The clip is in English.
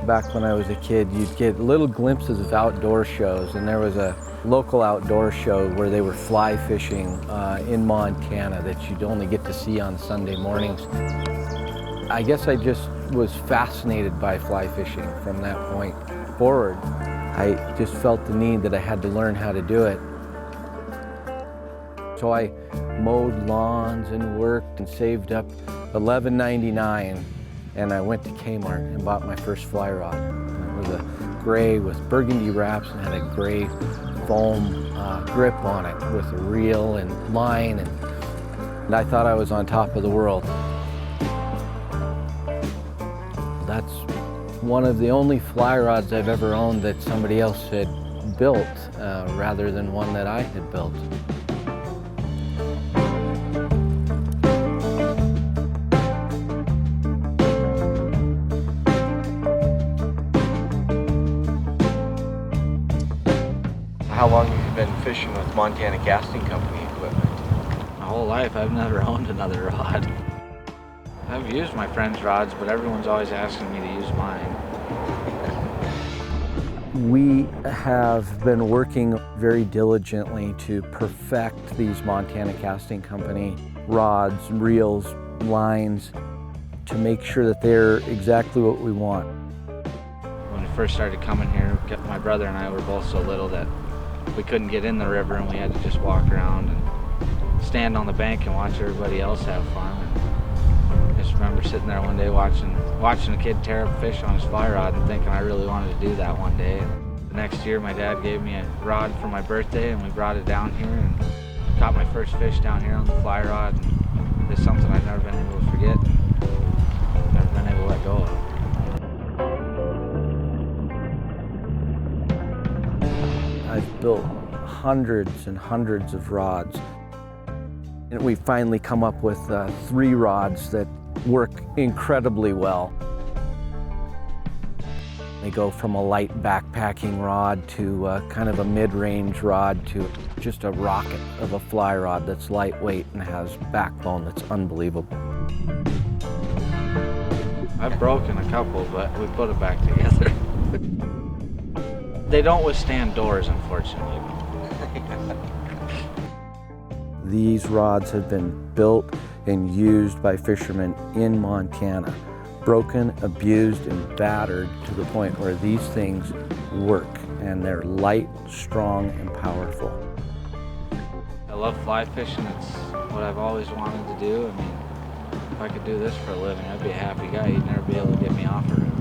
Back when I was a kid, you'd get little glimpses of outdoor shows, and there was a local outdoor show where they were fly fishing in Montana that you'd only get to see on Sunday mornings. I guess I just was fascinated by fly fishing from that point forward. I just felt the need that I had to learn how to do it. So I mowed lawns and worked and saved up $11.99, and I went to Kmart and bought my first fly rod. It was a gray with burgundy wraps and had a gray foam grip on it with a reel and line, and I thought I was on top of the world. That's one of the only fly rods I've ever owned that somebody else had built rather than one that I had built. How long have you been fishing with Montana Casting Company equipment? My whole life, I've never owned another rod. I've used my friends' rods, but everyone's always asking me to use mine. We have been working very diligently to perfect these Montana Casting Company rods, reels, lines, to make sure that they're exactly what we want. When we first started coming here, my brother and I were both so little that we couldn't get in the river, and we had to just walk around and stand on the bank and watch everybody else have fun. And I just remember sitting there one day watching a kid tear up a fish on his fly rod and thinking I really wanted to do that one day. And the next year my dad gave me a rod for my birthday, and we brought it down here and caught my first fish down here on the fly rod. And it's something I've never been able to forget and never been able to let go of. I've built hundreds and hundreds of rods, and we've finally come up with 3 rods that work incredibly well. They go from a light backpacking rod to kind of a mid-range rod to just a rocket of a fly rod that's lightweight and has backbone that's unbelievable. I've broken a couple, but we put it back together. They don't withstand doors, unfortunately. These rods have been built and used by fishermen in Montana, broken, abused, and battered to the point where these things work, and they're light, strong, and powerful. I love fly fishing. It's what I've always wanted to do. I mean, if I could do this for a living, I'd be a happy guy. You'd never be able to get me off a river.